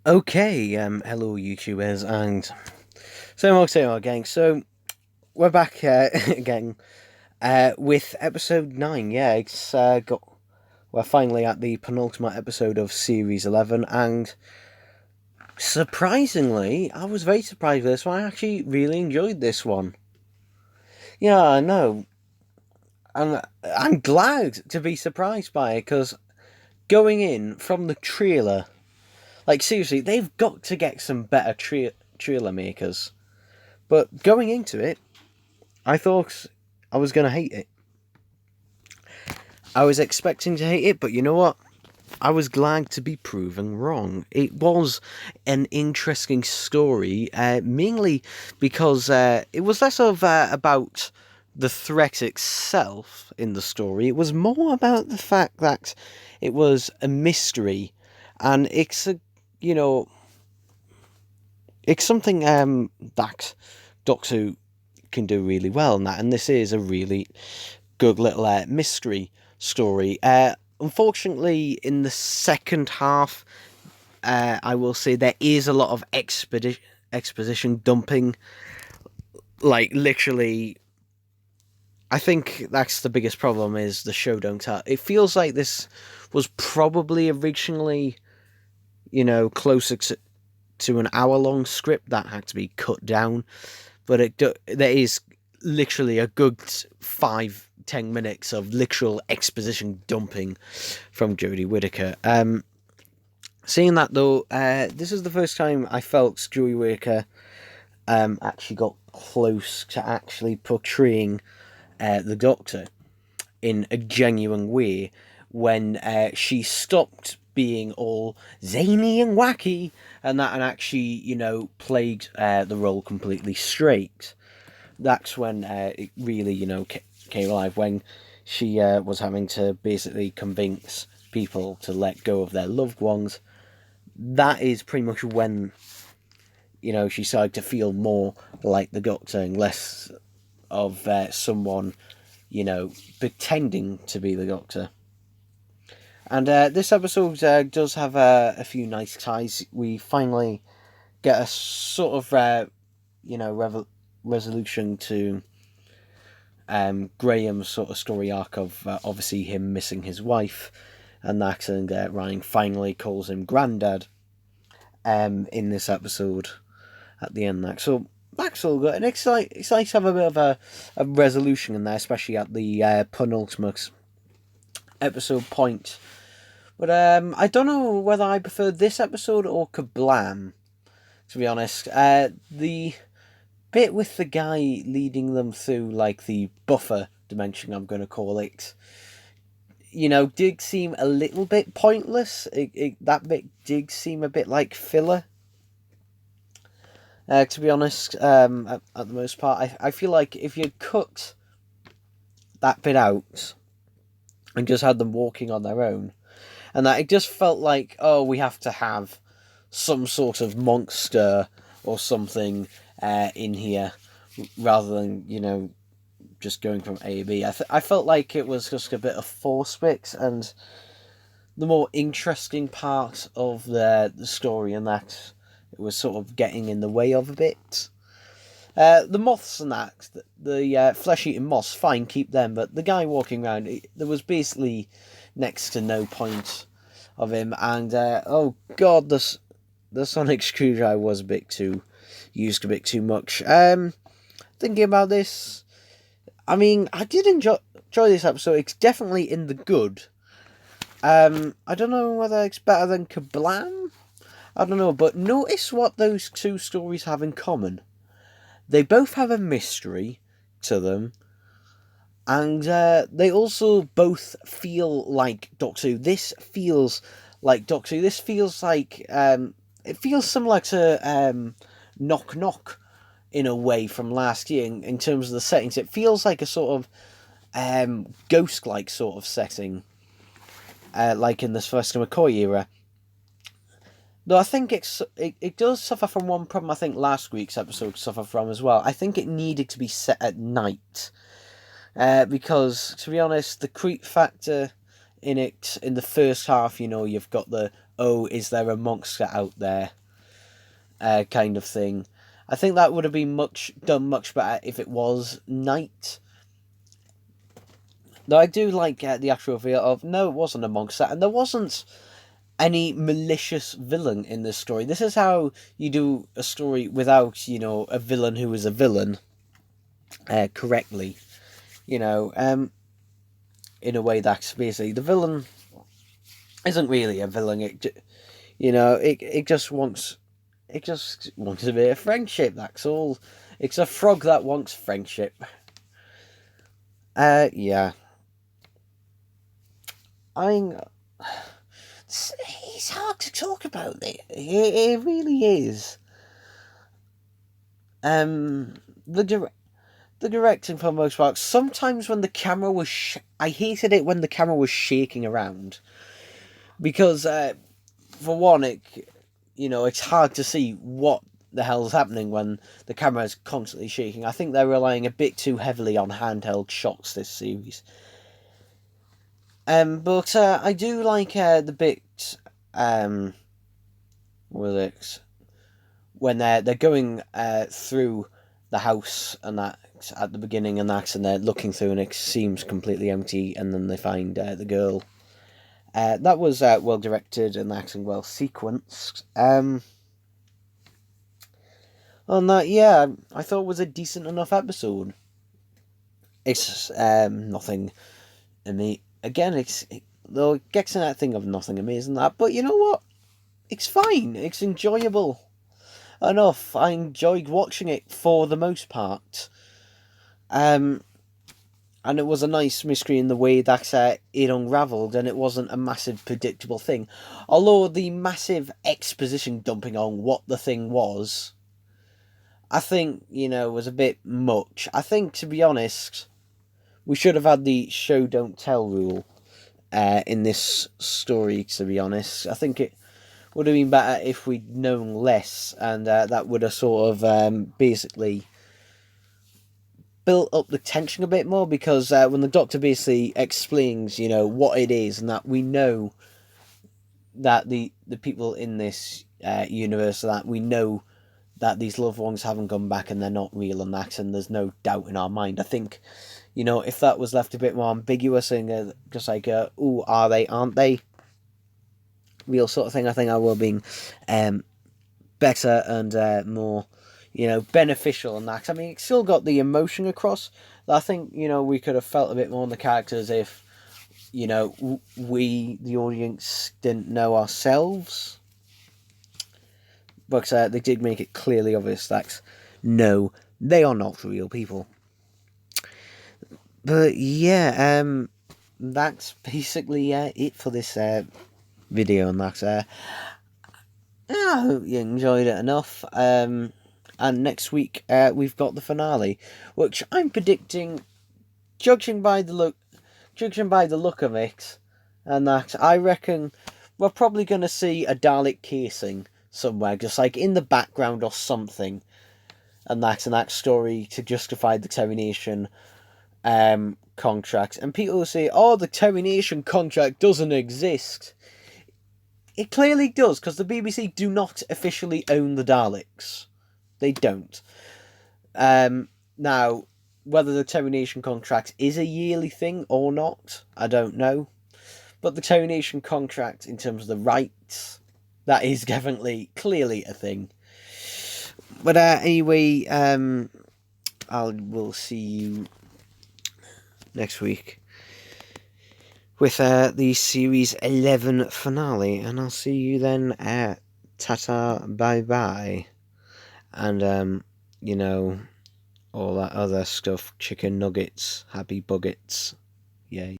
Okay, hello YouTubers and same old gang. So we're back again with episode 9. Yeah, we're finally at the penultimate episode of series 11, and surprisingly, I was very surprised with this one. I actually really enjoyed this one. Yeah, I know. I'm glad to be surprised by it because going in from the trailer, like seriously, they've got to get some better trailer makers. But going into it, I thought I was going to hate it. I was expecting to hate it, but you know what? I was glad to be proven wrong. It was an interesting story, mainly because it was less of about the threat itself in the story. It was more about the fact that it was a mystery, and you know, it's something that Doctor Who can do really well, and this is a really good little mystery story. Unfortunately, in the second half, I will say there is a lot of exposition dumping. Like literally, I think that's the biggest problem. Is the show don't tell. It feels like this was probably originally, closer to an hour long script that had to be cut down, but there is literally a good 5-10 minutes of literal exposition dumping from Jodie Whittaker. Seeing that though, this is the first time I felt Jodie Whittaker actually got close to actually portraying the Doctor in a genuine way when she stopped being all zany and wacky and actually, played the role completely straight. That's when it really, came alive, when she was having to basically convince people to let go of their loved ones. That is pretty much when, she started to feel more like the Doctor and less of someone, pretending to be the Doctor. And this episode does have a few nice ties. We finally get a sort of, resolution to Graham's sort of story arc of obviously him missing his wife, and that, and Ryan finally calls him Grandad in this episode at the end. So that's all good, and it's nice to have a bit of a resolution in there, especially at the penultimate episode point. But I don't know whether I prefer this episode or Kablam, to be honest. The bit with the guy leading them through, like, the buffer dimension, I'm going to call it, did seem a little bit pointless. That bit did seem a bit like filler, to be honest, at the most part. I feel like if you cut that bit out and just had them walking on their own, and that it just felt like, oh, we have to have some sort of monster or something in here rather than, just going from A to B. I felt like it was just a bit of force mix, and the more interesting part of the story, and that it was sort of getting in the way of a bit. The moths and that, the flesh-eating moths, fine, keep them, but the guy walking around, there was basically next to no point of him, and oh god, the sonic screwdriver was a bit too used, a bit too much. Thinking about this, I mean, I did enjoy this episode. It's definitely in the good. I don't know whether it's better than Kablam. I don't know, but notice what those two stories have in common. They both have a mystery to them, and they also both feel like Doctor Who. This feels like Doctor Who. This feels like it feels similar to Knock Knock in a way from last year in terms of the settings. It feels like a sort of ghost-like sort of setting, like in the first McCoy era. Though I think it does suffer from one problem. I think last week's episode suffered from as well. I think it needed to be set at night. Because, to be honest, the creep factor in it, in the first half, you've got the oh, is there a monster out there, kind of thing. I think that would have been done much better if it was night. Though I do like the actual reveal of, no, it wasn't a monster, and there wasn't any malicious villain in this story. This is how you do a story without, a villain who is a villain, correctly. In a way that's basically, the villain isn't really a villain. It just wants a bit of friendship. That's all. It's a frog that wants friendship. Yeah. It's hard to talk about it. It really is. The directing for the most part. Sometimes when the camera was, I hated it when the camera was shaking around, because for one, it's hard to see what the hell's happening when the camera is constantly shaking. I think they're relying a bit too heavily on handheld shots this series. But I do like the bit, when they're going through the house and that at the beginning and they're looking through and it seems completely empty, and then they find the girl. That was well directed and acting well sequenced. On that, yeah, I thought it was a decent enough episode. It's nothing. Again, though it gets in that thing of nothing amazing that, but you know what? It's fine. It's enjoyable enough. I enjoyed watching it for the most part. And it was a nice mystery in the way that it unravelled, and it wasn't a massive predictable thing. Although the massive exposition dumping on what the thing was, I think, was a bit much. I think, to be honest, we should have had the show don't tell rule in this story, to be honest. I think it would have been better if we'd known less, and that would have sort of basically built up the tension a bit more, because when the Doctor basically explains, what it is, and that we know that the people in this universe, that we know that these loved ones haven't come back and they're not real and that, and there's no doubt in our mind. I think, if that was left a bit more ambiguous and just like, oh, are they, aren't they? Real sort of thing, I think I will be better and more, beneficial in that. I mean, it still got the emotion across. I think, we could have felt a bit more on the characters if, we, the audience, didn't know ourselves. But they did make it clearly obvious that, no, they are not real people. But yeah, that's basically it for this video, and that. I hope you enjoyed it enough. And next week we've got the finale, which I'm predicting, judging by the look of it, and that, I reckon we're probably going to see a Dalek casing somewhere, just like in the background or something, and that story to justify the Termination contract. And people will say, oh, the Termination contract doesn't exist. It clearly does, because the BBC do not officially own the Daleks. They don't. Now, whether the Termination contract is a yearly thing or not, I don't know. But the Termination contract, in terms of the rights, that is definitely, clearly a thing. But anyway, we'll see you next week with the Series 11 finale, and I'll see you then at ta-ta, bye-bye, and, all that other stuff, chicken nuggets, happy buggets, yay.